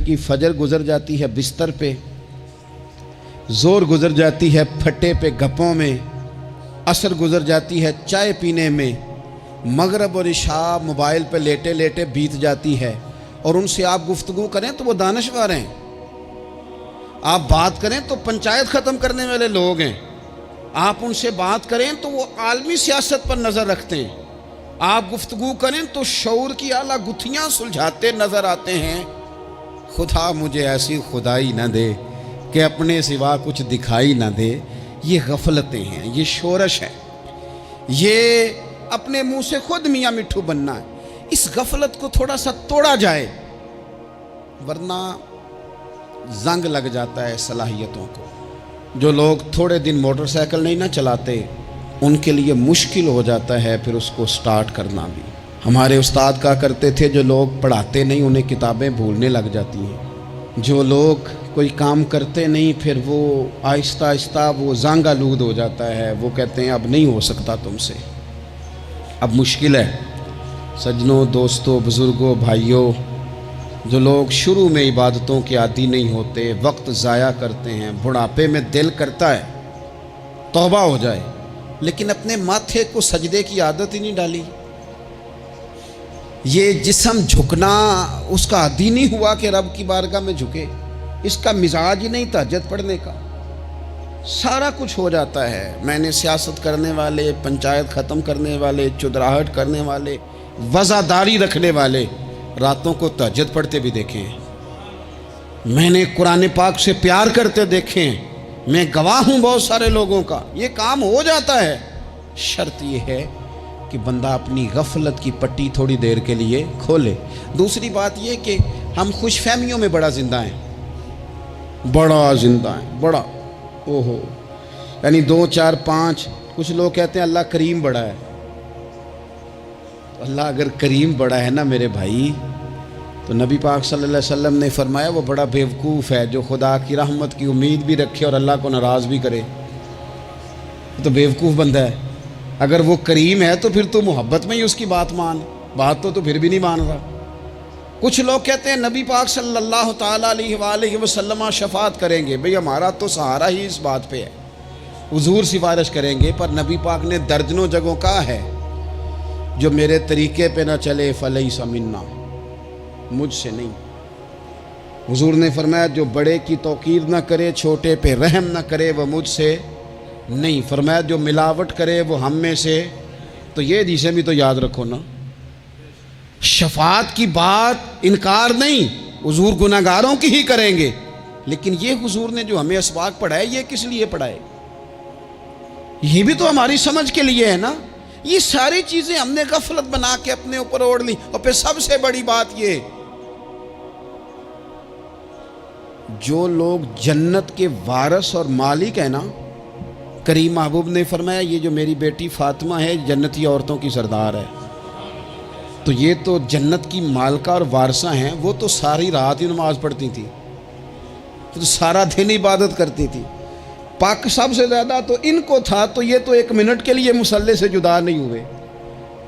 کی فجر گزر جاتی ہے بستر پہ، زور گزر جاتی ہے پھٹے پہ گپوں میں، عصر گزر جاتی ہے چائے پینے میں، مغرب اور عشاء موبائل پہ لیٹے لیٹے بیت جاتی ہے، اور ان سے آپ گفتگو کریں تو وہ دانشور ہیں، آپ بات کریں تو پنچایت ختم کرنے والے لوگ ہیں، آپ ان سے بات کریں تو وہ عالمی سیاست پر نظر رکھتے ہیں، آپ گفتگو کریں تو شعور کی اعلیٰ گتھیاں سلجھاتے نظر آتے ہیں۔ خدا مجھے ایسی خدائی نہ دے کہ اپنے سوا کچھ دکھائی نہ دے۔ یہ غفلتیں ہیں، یہ شورش ہے، یہ اپنے منہ سے خود میاں مٹھو بننا ہے۔ اس غفلت کو تھوڑا سا توڑا جائے، ورنہ زنگ لگ جاتا ہے صلاحیتوں کو۔ جو لوگ تھوڑے دن موٹر سائیکل نہیں نہ چلاتے، ان کے لیے مشکل ہو جاتا ہے پھر اس کو سٹارٹ کرنا بھی۔ ہمارے استاد کہا کرتے تھے جو لوگ پڑھاتے نہیں انہیں کتابیں بھولنے لگ جاتی ہیں، جو لوگ کوئی کام کرتے نہیں پھر وہ آہستہ آہستہ وہ زنگ آلود ہو جاتا ہے، وہ کہتے ہیں اب نہیں ہو سکتا تم سے، اب مشکل ہے۔ سجنوں، دوستوں، بزرگوں، بھائیوں، جو لوگ شروع میں عبادتوں کے عادی نہیں ہوتے، وقت ضائع کرتے ہیں، بڑھاپے میں دل کرتا ہے توبہ ہو جائے، لیکن اپنے ماتھے کو سجدے کی عادت ہی نہیں ڈالی۔ یہ جسم جھکنا اس کا عادی نہیں ہوا کہ رب کی بارگاہ میں جھکے، اس کا مزاج ہی نہیں تہجد پڑھنے کا۔ سارا کچھ ہو جاتا ہے۔ میں نے سیاست کرنے والے، پنچایت ختم کرنے والے، چدراہٹ کرنے والے، وزاداری رکھنے والے راتوں کو تہجد پڑھتے بھی دیکھے ہیں۔ میں نے قرآن پاک سے پیار کرتے دیکھے ہیں۔ میں گواہ ہوں بہت سارے لوگوں کا۔ یہ کام ہو جاتا ہے، شرط یہ ہے کہ بندہ اپنی غفلت کی پٹی تھوڑی دیر کے لیے کھولے۔ دوسری بات یہ کہ ہم خوش فہمیوں میں بڑا زندہ ہیں، بڑا زندہ ہیں، بڑا اوہو، یعنی 2 4 5۔ کچھ لوگ کہتے ہیں اللہ کریم بڑا ہے۔ اللہ اگر کریم بڑا ہے نا میرے بھائی، تو نبی پاک صلی اللہ علیہ وسلم نے فرمایا وہ بڑا بیوقوف ہے جو خدا کی رحمت کی امید بھی رکھے اور اللہ کو ناراض بھی کرے، تو بیوقوف بندہ ہے۔ اگر وہ کریم ہے تو پھر تو محبت میں ہی اس کی بات مان، بات تو پھر بھی نہیں مان رہا۔ کچھ لوگ کہتے ہیں نبی پاک صلی اللہ تعالیٰ علیہ وآلہ وسلم شفاعت کریں گے۔ بھئی ہمارا تو سہارا ہی اس بات پہ ہے، حضور سفارش کریں گے، پر نبی پاک نے درجنوں جگہوں کہا ہے جو میرے طریقے پہ نہ چلے فلیس منا، مجھ سے نہیں۔ حضور نے فرمایا جو بڑے کی توقیر نہ کرے، چھوٹے پہ رحم نہ کرے، وہ مجھ سے نہیں۔ فرمایا جو ملاوٹ کرے وہ ہم میں سے۔ تو یہ حدیثیں بھی تو یاد رکھو نا۔ شفاعت کی بات انکار نہیں، حضور گناہگاروں کی ہی کریں گے، لیکن یہ حضور نے جو ہمیں اسباق پڑھائے یہ کس لیے پڑھائے؟ یہ بھی تو ہماری سمجھ کے لیے ہے نا۔ یہ ساری چیزیں ہم نے غفلت بنا کے اپنے اوپر اوڑھ لی۔ اور پھر سب سے بڑی بات یہ، جو لوگ جنت کے وارث اور مالک ہیں نا، کریم محبوب نے فرمایا یہ جو میری بیٹی فاطمہ ہے جنتی عورتوں کی سردار ہے، تو یہ تو جنت کی مالکہ اور وارثہ ہیں۔ وہ تو ساری رات ہی نماز پڑھتی تھی، تو سارا دن عبادت کرتی تھی۔ پاک سب سے زیادہ تو ان کو تھا، تو یہ تو 1 منٹ کے لیے مصلی سے جدا نہیں ہوئے۔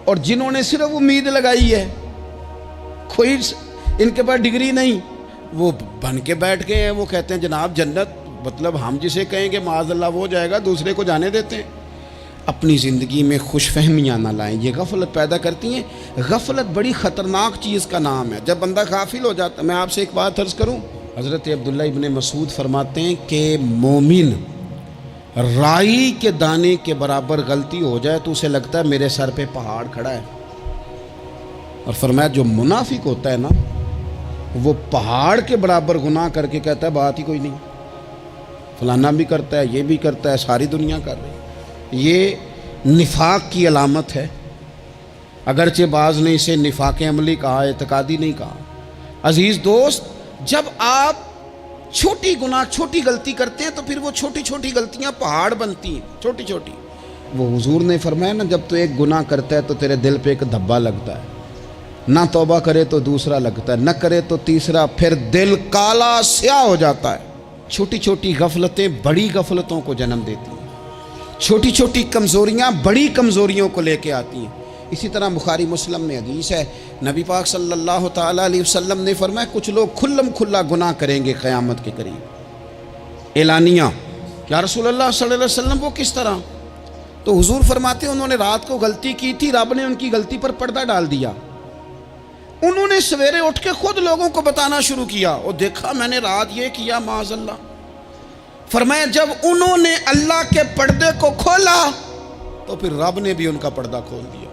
اور جنہوں نے صرف امید لگائی ہے، کوئی ان کے پاس ڈگری نہیں، وہ بن کے بیٹھ گئے ہیں۔ وہ کہتے ہیں جناب جنت، مطلب ہم جسے کہیں گے معاذ اللہ وہ جائے گا، دوسرے کو جانے دیتے ہیں۔ اپنی زندگی میں خوش فہمیاں نہ لائیں، یہ غفلت پیدا کرتی ہیں۔ غفلت بڑی خطرناک چیز کا نام ہے۔ جب بندہ غافل ہو جاتا ہے، میں آپ سے ایک بات عرض کروں، حضرت عبداللہ ابن مسعود فرماتے ہیں کہ مومن رائی کے دانے کے برابر غلطی ہو جائے تو اسے لگتا ہے میرے سر پہ پہاڑ کھڑا ہے، اور فرمایا جو منافق ہوتا ہے نا، وہ پہاڑ کے برابر گناہ کر کے کہتا ہے بات ہی کوئی نہیں، فلانا بھی کرتا ہے، یہ بھی کرتا ہے، ساری دنیا کر رہی ہے۔ یہ نفاق کی علامت ہے، اگرچہ بعض نے اسے نفاق عملی کہا، اعتقادی نہیں کہا۔ عزیز دوست، جب آپ چھوٹی گناہ، چھوٹی غلطی کرتے ہیں تو پھر وہ چھوٹی چھوٹی غلطیاں پہاڑ بنتی ہیں، چھوٹی چھوٹی۔ وہ حضور نے فرمایا نا، جب تو ایک گناہ کرتا ہے تو تیرے دل پہ ایک دھبا لگتا ہے، نہ توبہ کرے تو دوسرا لگتا ہے، نہ کرے تو تیسرا، پھر دل کالا سیاہ ہو جاتا ہے۔ چھوٹی چھوٹی غفلتیں بڑی غفلتوں کو جنم دیتی ہیں، چھوٹی چھوٹی کمزوریاں بڑی کمزوریوں کو لے کے آتی ہیں۔ اسی طرح بخاری مسلم میں حدیث ہے، نبی پاک صلی اللہ تعالیٰ علیہ وسلم نے فرمایا کچھ لوگ کھلم کھلا گناہ کریں گے قیامت کے قریب، اعلانیہ۔ یا رسول اللہ صلی اللہ علیہ وسلم وہ کس طرح؟ تو حضور فرماتے ہیں انہوں نے رات کو غلطی کی تھی، رب نے ان کی غلطی پر پردہ ڈال دیا، انہوں نے سویرے اٹھ کے خود لوگوں کو بتانا شروع کیا، اور دیکھا میں نے رات یہ کیا، معاذ اللہ۔ فرمایا جب انہوں نے اللہ کے پردے کو کھولا تو پھر رب نے بھی ان کا پردہ کھول دیا۔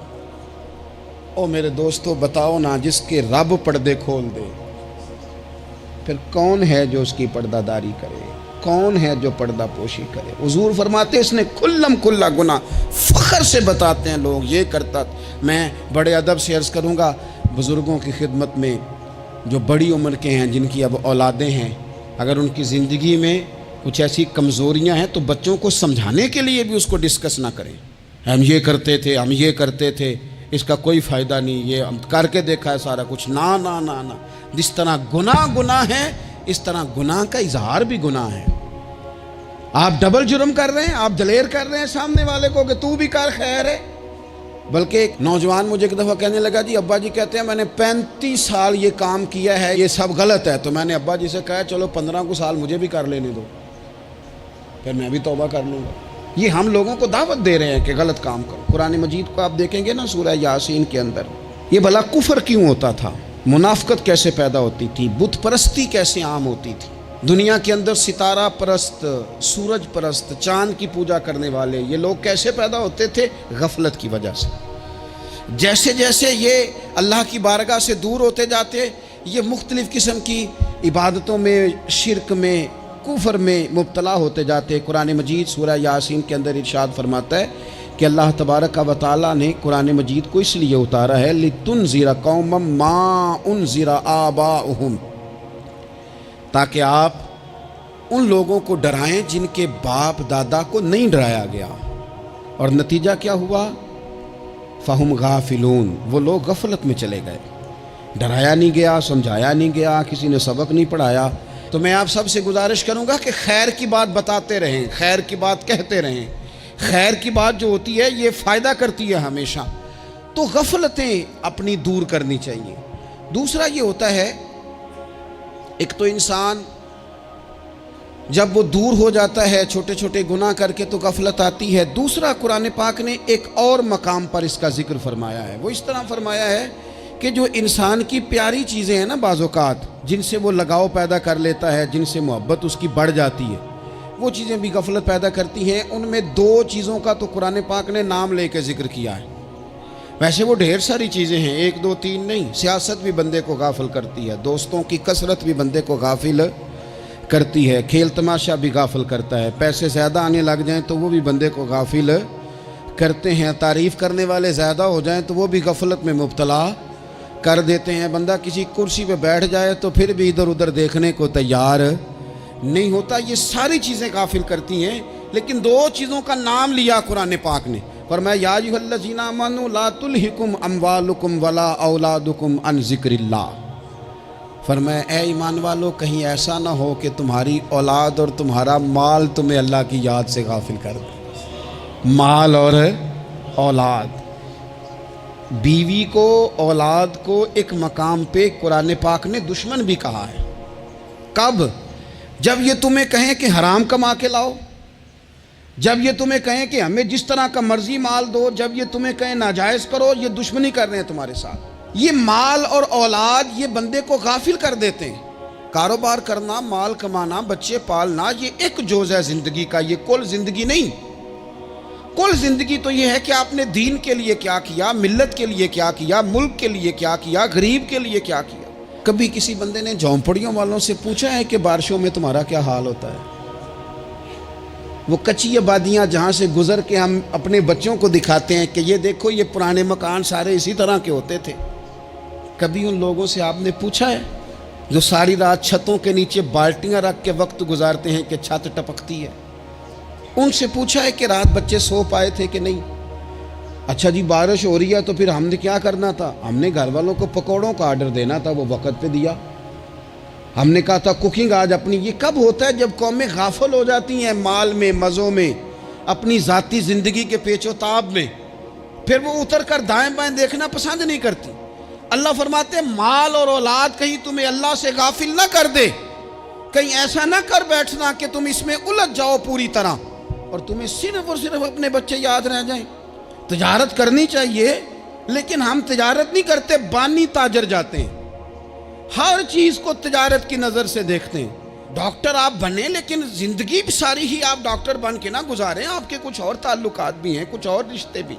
او میرے دوستو بتاؤ نا، جس کے رب پردے کھول دے پھر کون ہے جو اس کی پردہ داری کرے؟ کون ہے جو پردہ پوشی کرے؟ حضور فرماتے اس نے کھلم کھلا گناہ، فخر سے بتاتے ہیں لوگ یہ کرتا۔ میں بڑے ادب سے عرض کروں گا بزرگوں کی خدمت میں، جو بڑی عمر کے ہیں، جن کی اب اولادیں ہیں، اگر ان کی زندگی میں کچھ ایسی کمزوریاں ہیں تو بچوں کو سمجھانے کے لیے بھی اس کو ڈسکس نہ کریں۔ ہم یہ کرتے تھے، ہم یہ کرتے تھے، اس کا کوئی فائدہ نہیں، یہ ہم کر کے دیکھا ہے سارا کچھ۔ نہ نہ نہ نہ، جس طرح گناہ ہے اس طرح گناہ کا اظہار بھی گناہ ہے۔ آپ ڈبل جرم کر رہے ہیں، آپ دلیر کر رہے ہیں سامنے والے کو کہ تو بھی کر، خیر ہے۔ بلکہ ایک نوجوان مجھے ایک دفعہ کہنے لگا جی ابا جی کہتے ہیں میں نے 35 سال یہ کام کیا ہے، یہ سب غلط ہے۔ تو میں نے ابا جی سے کہا چلو 15 کو سال مجھے بھی کر لینے دو، پھر میں بھی توبہ کر لوں گا۔ یہ ہم لوگوں کو دعوت دے رہے ہیں کہ غلط کام کرو۔ قرآن مجید کو آپ دیکھیں گے نا، سورہ یاسین کے اندر یہ بھلا کفر کیوں ہوتا تھا، منافقت کیسے پیدا ہوتی تھی، بت پرستی کیسے عام ہوتی تھی، دنیا کے اندر ستارہ پرست، سورج پرست، چاند کی پوجا کرنے والے یہ لوگ کیسے پیدا ہوتے تھے؟ غفلت کی وجہ سے۔ جیسے جیسے یہ اللہ کی بارگاہ سے دور ہوتے جاتے، یہ مختلف قسم کی عبادتوں میں، شرک میں، کفر میں مبتلا ہوتے جاتے۔ قرآن مجید سورہ یاسین کے اندر ارشاد فرماتا ہے کہ اللہ تبارک و تعالیٰ نے قرآن مجید کو اس لیے اتارا ہے لِتُنذِرَ قَوْمًا مَا أُنذِرَ آبَاؤُهُمْ، تاکہ آپ ان لوگوں کو ڈرائیں جن کے باپ دادا کو نہیں ڈرایا گیا۔ اور نتیجہ کیا ہوا؟ فَهُمْ غَافِلُونَ، وہ لوگ غفلت میں چلے گئے، ڈرایا نہیں گیا، سمجھایا نہیں گیا، کسی نے سبق نہیں پڑھایا۔ تو میں آپ سب سے گزارش کروں گا کہ خیر کی بات بتاتے رہیں، خیر کی بات کہتے رہیں۔ خیر کی بات جو ہوتی ہے یہ فائدہ کرتی ہے ہمیشہ، تو غفلتیں اپنی دور کرنی چاہیے۔ دوسرا یہ ہوتا ہے، ایک تو انسان جب وہ دور ہو جاتا ہے چھوٹے چھوٹے گناہ کر کے تو غفلت آتی ہے۔ دوسرا قرآن پاک نے ایک اور مقام پر اس کا ذکر فرمایا ہے، وہ اس طرح فرمایا ہے کہ جو انسان کی پیاری چیزیں ہیں نا بعض اوقات، جن سے وہ لگاؤ پیدا کر لیتا ہے، جن سے محبت اس کی بڑھ جاتی ہے، وہ چیزیں بھی غفلت پیدا کرتی ہیں۔ ان میں 2 چیزوں کا تو قرآن پاک نے نام لے کے ذکر کیا ہے۔ ویسے وہ ڈھیر ساری چیزیں ہیں، 1 2 3 نہیں۔ سیاست بھی بندے کو غافل کرتی ہے، دوستوں کی کثرت بھی بندے کو غافل کرتی ہے، کھیل تماشا بھی غافل کرتا ہے، پیسے زیادہ آنے لگ جائیں تو وہ بھی بندے کو غافل کرتے ہیں، تعریف کرنے والے زیادہ ہو جائیں تو وہ بھی غفلت میں مبتلا کر دیتے ہیں۔ بندہ کسی کرسی پہ بیٹھ جائے تو پھر بھی ادھر ادھر دیکھنے کو تیار نہیں ہوتا۔ یہ ساری چیزیں غافل کرتی ہیں، لیکن 2 چیزوں کا نام لیا قرآن پاک نے، فرمایا یا ایھا الذین آمنوا لا تلھکم اموالکم ولا اولادکم عن ذکر اللہ۔ فرمایا اے ایمان والو، کہیں ایسا نہ ہو کہ تمہاری اولاد اور تمہارا مال تمہیں اللہ کی یاد سے غافل کر دے۔ مال اور اولاد، بیوی کو، اولاد کو ایک مقام پہ قرآن پاک نے دشمن بھی کہا ہے۔ کب؟ جب یہ تمہیں کہیں کہ حرام کما کے لاؤ، جب یہ تمہیں کہیں کہ ہمیں جس طرح کا مرضی مال دو، جب یہ تمہیں کہیں ناجائز کرو، یہ دشمنی کر رہے ہیں تمہارے ساتھ۔ یہ مال اور اولاد یہ بندے کو غافل کر دیتے ہیں۔ کاروبار کرنا، مال کمانا، بچے پالنا، یہ ایک جز ہے زندگی کا، یہ کل زندگی نہیں۔ کل زندگی تو یہ ہے کہ آپ نے دین کے لیے کیا کیا، ملت کے لیے کیا کیا، ملک کے لیے کیا کیا، غریب کے لیے کیا کیا۔ کبھی کسی بندے نے جھونپڑیوں والوں سے پوچھا ہے کہ بارشوں میں تمہارا کیا حال ہوتا ہے؟ وہ کچی آبادیاں جہاں سے گزر کے ہم اپنے بچوں کو دکھاتے ہیں کہ یہ دیکھو یہ پرانے مکان سارے اسی طرح کے ہوتے تھے، کبھی ان لوگوں سے آپ نے پوچھا ہے جو ساری رات چھتوں کے نیچے بالٹیاں رکھ کے وقت گزارتے ہیں کہ چھت ٹپکتی ہے؟ ان سے پوچھا ہے کہ رات بچے سو پائے تھے کہ نہیں؟ اچھا جی بارش ہو رہی ہے تو پھر ہم نے کیا کرنا تھا؟ ہم نے گھر والوں کو پکوڑوں کا آرڈر دینا تھا، وہ وقت پہ دیا۔ ہم نے کہا تھا کوکنگ آج اپنی۔ یہ کب ہوتا ہے؟ جب قومیں غافل ہو جاتی ہیں مال میں، مزوں میں، اپنی ذاتی زندگی کے پیچ و تاب میں۔ پھر وہ اتر کر دائیں بائیں دیکھنا پسند نہیں کرتی۔ اللہ فرماتے ہیں مال اور اولاد کہیں تمہیں اللہ سے غافل نہ کر دے، کہیں ایسا نہ کر بیٹھنا کہ تم اس میں الجھ جاؤ پوری طرح اور تمہیں صرف اور صرف اپنے بچے یاد رہ جائیں۔ تجارت کرنی چاہیے، لیکن ہم تجارت نہیں کرتے، بانی تاجر جاتے ہیں، ہر چیز کو تجارت کی نظر سے دیکھتے ہیں۔ ڈاکٹر آپ بنیں، لیکن زندگی بھی ساری ہی آپ ڈاکٹر بن کے نہ گزاریں، آپ کے کچھ اور تعلقات بھی ہیں، کچھ اور رشتے بھی،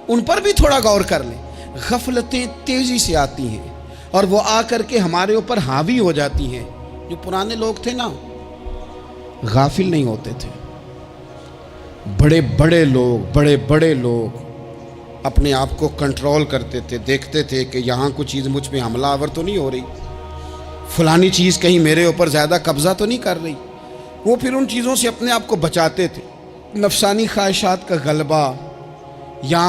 ان پر بھی تھوڑا غور کر لیں۔ غفلتیں تیزی سے آتی ہیں اور وہ آ کر کے ہمارے اوپر حاوی ہو جاتی ہیں۔ جو پرانے لوگ تھے نا، غافل نہیں ہوتے تھے، بڑے بڑے لوگ اپنے آپ کو کنٹرول کرتے تھے، دیکھتے تھے کہ یہاں کوئی چیز مجھ پہ حملہ آور تو نہیں ہو رہی، فلانی چیز کہیں میرے اوپر زیادہ قبضہ تو نہیں کر رہی۔ وہ پھر ان چیزوں سے اپنے آپ کو بچاتے تھے۔ نفسانی خواہشات کا غلبہ یا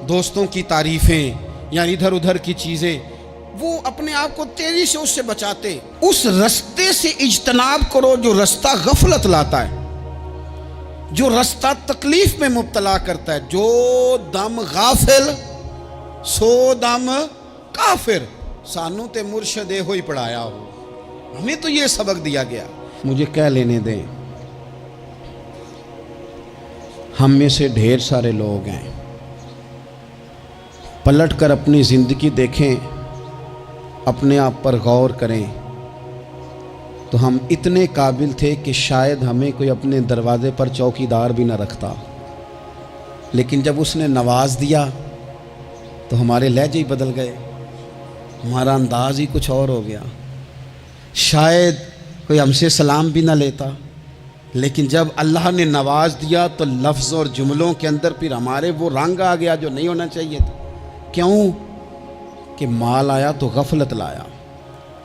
دوستوں کی تعریفیں یا ادھر ادھر کی چیزیں، وہ اپنے آپ کو تیزی سے اس سے بچاتے۔ اس رستے سے اجتناب کرو جو رستہ غفلت لاتا ہے، جو رستہ تکلیف میں مبتلا کرتا ہے۔ جو دم غافل سو دم کافر، سانو تے مرشد ہوئی پڑھایا ہو، ہمیں تو یہ سبق دیا گیا۔ مجھے کہہ لینے دیں، ہم میں سے ڈھیر سارے لوگ ہیں، پلٹ کر اپنی زندگی دیکھیں، اپنے آپ پر غور کریں، تو ہم اتنے قابل تھے کہ شاید ہمیں کوئی اپنے دروازے پر چوکیدار بھی نہ رکھتا، لیکن جب اس نے نواز دیا تو ہمارے لہجے ہی بدل گئے، ہمارا انداز ہی کچھ اور ہو گیا۔ شاید کوئی ہم سے سلام بھی نہ لیتا، لیکن جب اللہ نے نواز دیا تو لفظ اور جملوں کے اندر پھر ہمارے وہ رنگ آ گیا جو نہیں ہونا چاہیے تھا۔ کیوں؟ کہ مال آیا تو غفلت لایا۔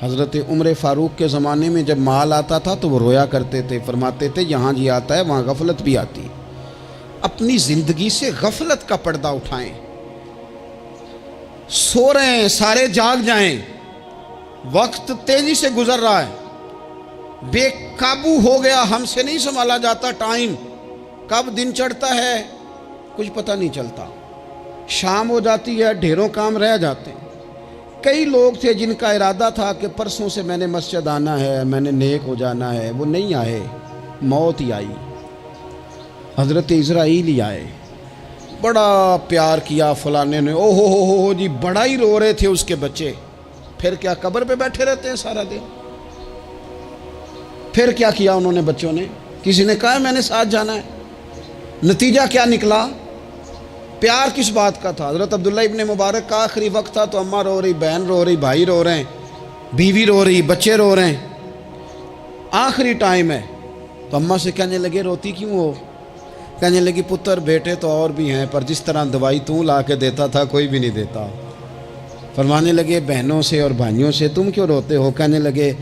حضرت عمر فاروق کے زمانے میں جب مال آتا تھا تو وہ رویا کرتے تھے، فرماتے تھے جہاں جی آتا ہے وہاں غفلت بھی آتی۔ اپنی زندگی سے غفلت کا پردہ اٹھائیں۔ سو رہے ہیں، سارے جاگ جائیں، وقت تیزی سے گزر رہا ہے، بے قابو ہو گیا، ہم سے نہیں سنبھالا جاتا ٹائم، کب دن چڑھتا ہے کچھ پتہ نہیں چلتا، شام ہو جاتی ہے، ڈھیروں کام رہ جاتے ہیں۔ کئی لوگ تھے جن کا ارادہ تھا کہ پرسوں سے میں نے مسجد آنا ہے، میں نے نیک ہو جانا ہے، وہ نہیں آئے، موت ہی آئی۔ حضرت اسرائیل ہی آئے، بڑا پیار کیا فلانے نے، او ہو جی، بڑا ہی رو رہے تھے اس کے بچے۔ پھر کیا قبر پہ بیٹھے رہتے ہیں سارا دن؟ پھر کیا کیا انہوں نے بچوں نے؟ کسی نے کہا میں نے ساتھ جانا ہے؟ نتیجہ کیا نکلا؟ پیار کس بات کا تھا؟ حضرت عبداللہ ابن مبارک کا آخری وقت تھا تو اماں رو رہی، بہن رو رہی، بھائی رو رہے ہیں، بیوی رو رہی، بچے رو رہے ہیں، آخری ٹائم ہے۔ تو اماں سے کہنے لگے روتی کیوں ہو؟ کہنے لگی پتر بیٹے تو اور بھی ہیں، پر جس طرح دوائی تو لا کے دیتا تھا کوئی بھی نہیں دیتا۔ فرمانے لگے بہنوں سے اور بھائیوں سے تم کیوں روتے ہو؟ کہنے لگے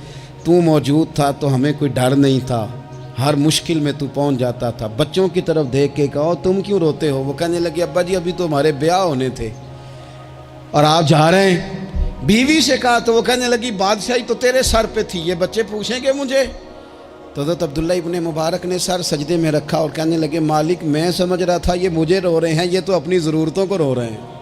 تو موجود تھا تو ہمیں کوئی ڈر نہیں تھا، ہر مشکل میں تو پہنچ جاتا تھا۔ بچوں کی طرف دیکھ کے کہو تم کیوں روتے ہو؟ وہ کہنے لگے ابا جی ابھی تو ہمارے بیاہ ہونے تھے اور آپ جا رہے ہیں۔ بیوی سے کہا تو وہ کہنے لگی بادشاہی تو تیرے سر پہ تھی، یہ بچے پوچھیں گے مجھے؟ تو حضرت عبداللہ ابن مبارک نے سر سجدے میں رکھا اور کہنے لگے مالک میں سمجھ رہا تھا یہ مجھے رو رہے ہیں، یہ تو اپنی ضرورتوں کو رو رہے ہیں۔